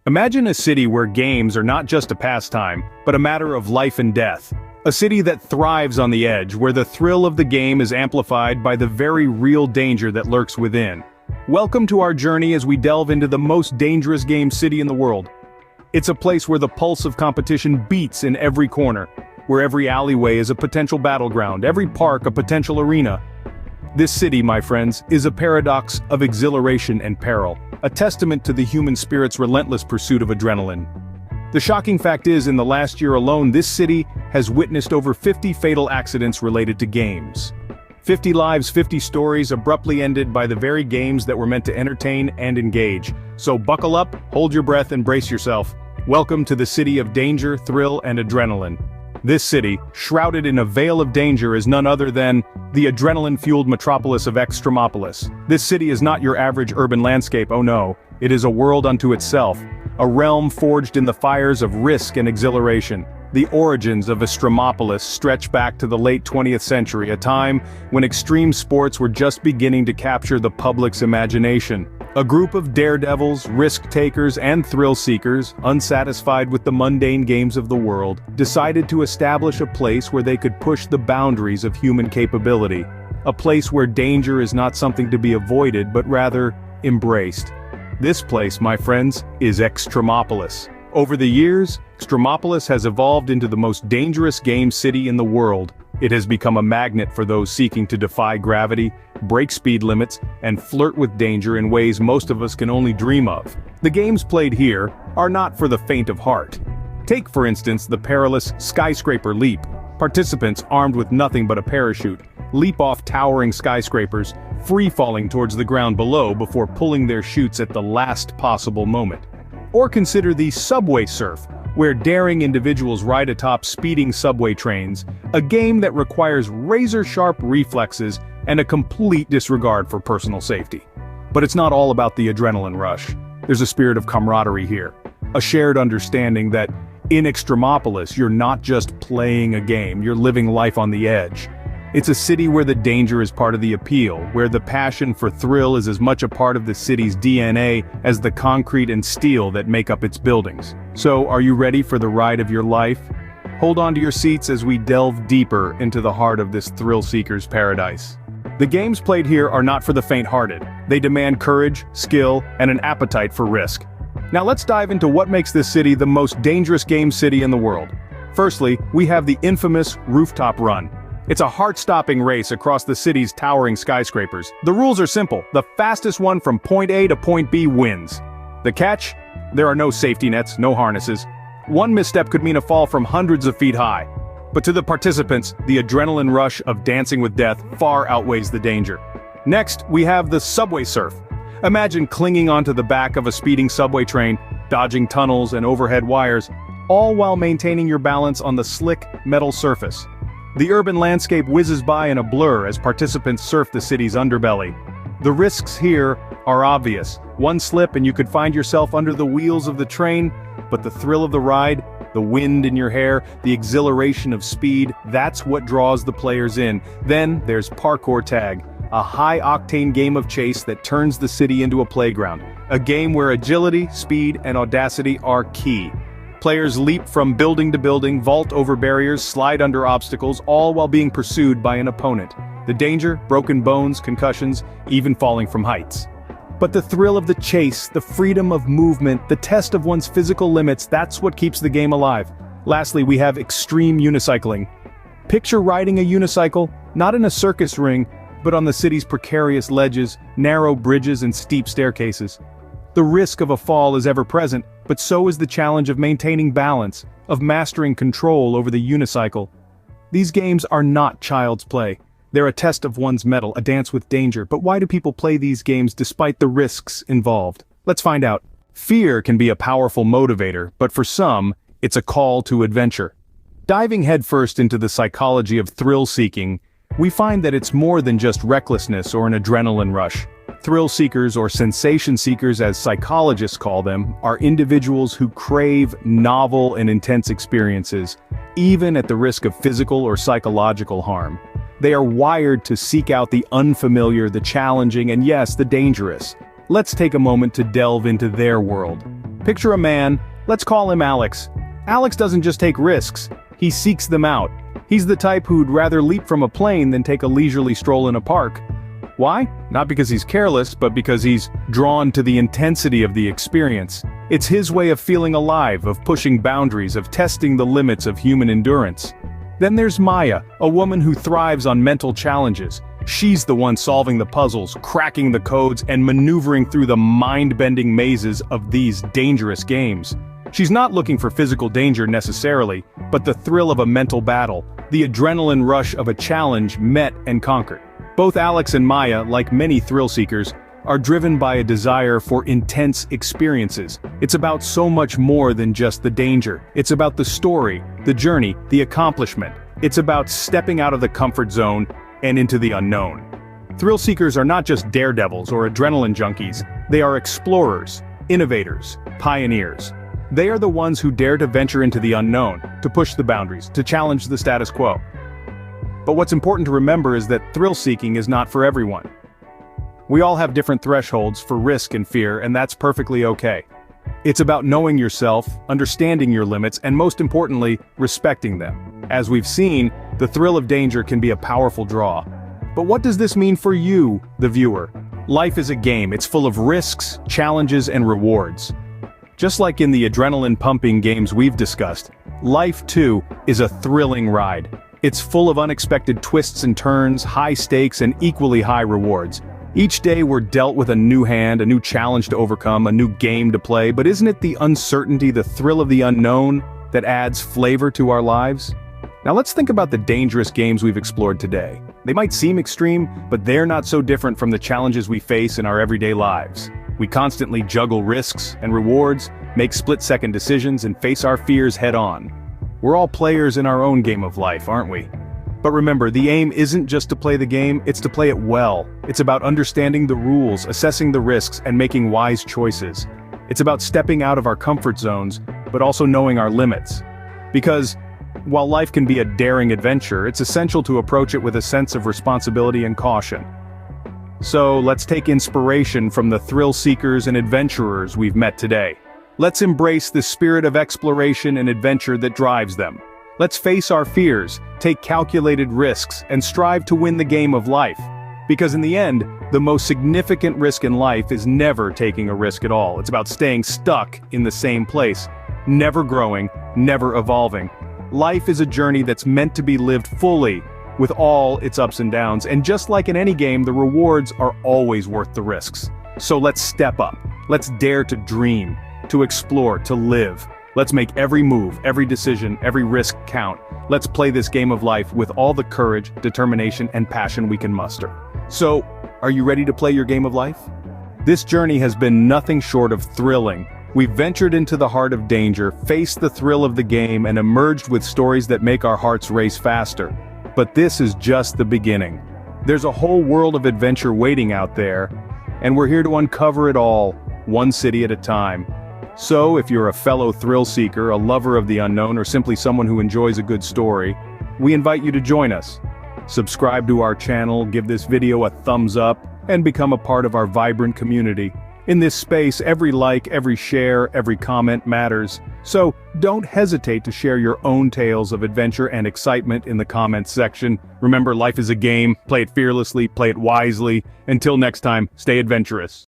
Imagine a city where games are not just a pastime, but a matter of life and death. A city that thrives on the edge, where the thrill of the game is amplified by the very real danger that lurks within. Welcome to our journey as we delve into the most dangerous game city in the world. It's a place where the pulse of competition beats in every corner, where every alleyway is a potential battleground, every park a potential arena. This city, my friends, is a paradox of exhilaration and peril, a testament to the human spirit's relentless pursuit of adrenaline. The shocking fact is, in the last year alone, this city has witnessed over 50 fatal accidents related to games. 50 lives, 50 stories abruptly ended by the very games that were meant to entertain and engage. So buckle up, hold your breath and brace yourself. Welcome to the city of danger, thrill, and adrenaline. This city, shrouded in a veil of danger, is none other than the adrenaline-fueled metropolis of Extremopolis. This city is not your average urban landscape, oh no, it is a world unto itself, a realm forged in the fires of risk and exhilaration. The origins of Extremopolis stretch back to the late 20th century, a time when extreme sports were just beginning to capture the public's imagination. A group of daredevils, risk-takers, and thrill-seekers, unsatisfied with the mundane games of the world, decided to establish a place where they could push the boundaries of human capability. A place where danger is not something to be avoided but rather embraced. This place, my friends, is Extremopolis. Over the years, Extremopolis has evolved into the most dangerous game city in the world. It has become a magnet for those seeking to defy gravity, break speed limits, and flirt with danger in ways most of us can only dream of. The games played here are not for the faint of heart. Take, for instance, the perilous skyscraper leap. Participants, armed with nothing but a parachute, leap off towering skyscrapers, free-falling towards the ground below before pulling their chutes at the last possible moment. Or consider the subway surf, where daring individuals ride atop speeding subway trains, a game that requires razor-sharp reflexes and a complete disregard for personal safety. But it's not all about the adrenaline rush. There's a spirit of camaraderie here, a shared understanding that in Extremopolis you're not just playing a game, you're living life on the edge. It's a city where the danger is part of the appeal, where the passion for thrill is as much a part of the city's DNA as the concrete and steel that make up its buildings. So, are you ready for the ride of your life? Hold on to your seats as we delve deeper into the heart of this thrill-seeker's paradise. The games played here are not for the faint-hearted. They demand courage, skill, and an appetite for risk. Now let's dive into what makes this city the most dangerous game city in the world. Firstly, we have the infamous rooftop run. It's a heart-stopping race across the city's towering skyscrapers. The rules are simple. The fastest one from point A to point B wins. The catch? There are no safety nets, no harnesses. One misstep could mean a fall from hundreds of feet high. But to the participants, the adrenaline rush of dancing with death far outweighs the danger. Next, we have the subway surf. Imagine clinging onto the back of a speeding subway train, dodging tunnels and overhead wires, all while maintaining your balance on the slick, metal surface. The urban landscape whizzes by in a blur as participants surf the city's underbelly. The risks here are obvious. One slip and you could find yourself under the wheels of the train, but the thrill of the ride, the wind in your hair, the exhilaration of speed, that's what draws the players in. Then there's parkour tag, a high-octane game of chase that turns the city into a playground. A game where agility, speed, and audacity are key. Players leap from building to building, vault over barriers, slide under obstacles, all while being pursued by an opponent. The danger, broken bones, concussions, even falling from heights. But the thrill of the chase, the freedom of movement, the test of one's physical limits, that's what keeps the game alive. Lastly, we have extreme unicycling. Picture riding a unicycle, not in a circus ring, but on the city's precarious ledges, narrow bridges, and steep staircases. The risk of a fall is ever present, but so is the challenge of maintaining balance, of mastering control over the unicycle. These games are not child's play. They're a test of one's mettle, a dance with danger. But why do people play these games despite the risks involved? Let's find out. Fear can be a powerful motivator, but for some, it's a call to adventure. Diving headfirst into the psychology of thrill-seeking, we find that it's more than just recklessness or an adrenaline rush. Thrill seekers, or sensation seekers as psychologists call them, are individuals who crave novel and intense experiences, even at the risk of physical or psychological harm. They are wired to seek out the unfamiliar, the challenging, and yes, the dangerous. Let's take a moment to delve into their world. Picture a man, let's call him Alex. Alex doesn't just take risks, he seeks them out. He's the type who'd rather leap from a plane than take a leisurely stroll in a park. Why? Not because he's careless, but because he's drawn to the intensity of the experience. It's his way of feeling alive, of pushing boundaries, of testing the limits of human endurance. Then there's Maya, a woman who thrives on mental challenges. She's the one solving the puzzles, cracking the codes, and maneuvering through the mind-bending mazes of these dangerous games. She's not looking for physical danger necessarily, but the thrill of a mental battle, the adrenaline rush of a challenge met and conquered. Both Alex and Maya, like many thrill seekers, are driven by a desire for intense experiences. It's about so much more than just the danger. It's about the story, the journey, the accomplishment. It's about stepping out of the comfort zone and into the unknown. Thrill seekers are not just daredevils or adrenaline junkies, they are explorers, innovators, pioneers. They are the ones who dare to venture into the unknown, to push the boundaries, to challenge the status quo. But what's important to remember is that thrill-seeking is not for everyone. We all have different thresholds for risk and fear, and that's perfectly okay. It's about knowing yourself, understanding your limits, and most importantly, respecting them. As we've seen, the thrill of danger can be a powerful draw. But what does this mean for you, the viewer? Life is a game. It's full of risks, challenges, and rewards. Just like in the adrenaline-pumping games we've discussed, life, too, is a thrilling ride. It's full of unexpected twists and turns, high stakes, and equally high rewards. Each day we're dealt with a new hand, a new challenge to overcome, a new game to play, but isn't it the uncertainty, the thrill of the unknown, that adds flavor to our lives? Now let's think about the dangerous games we've explored today. They might seem extreme, but they're not so different from the challenges we face in our everyday lives. We constantly juggle risks and rewards, make split-second decisions, and face our fears head-on. We're all players in our own game of life, aren't we? But remember, the aim isn't just to play the game, it's to play it well. It's about understanding the rules, assessing the risks, and making wise choices. It's about stepping out of our comfort zones, but also knowing our limits. Because, while life can be a daring adventure, it's essential to approach it with a sense of responsibility and caution. So, let's take inspiration from the thrill seekers and adventurers we've met today. Let's embrace the spirit of exploration and adventure that drives them. Let's face our fears, take calculated risks, and strive to win the game of life. Because in the end, the most significant risk in life is never taking a risk at all. It's about staying stuck in the same place, never growing, never evolving. Life is a journey that's meant to be lived fully, with all its ups and downs, and just like in any game, the rewards are always worth the risks. So let's step up. Let's dare to dream, to explore, to live. Let's make every move, every decision, every risk count. Let's play this game of life with all the courage, determination, and passion we can muster. So, are you ready to play your game of life? This journey has been nothing short of thrilling. We've ventured into the heart of danger, faced the thrill of the game, and emerged with stories that make our hearts race faster. But this is just the beginning. There's a whole world of adventure waiting out there, and we're here to uncover it all, one city at a time. So, if you're a fellow thrill seeker, a lover of the unknown, or simply someone who enjoys a good story, we invite you to join us. Subscribe to our channel, give this video a thumbs up, and become a part of our vibrant community. In this space, every like, every share, every comment matters. So, don't hesitate to share your own tales of adventure and excitement in the comments section. Remember, life is a game, play it fearlessly, play it wisely. Until next time, stay adventurous.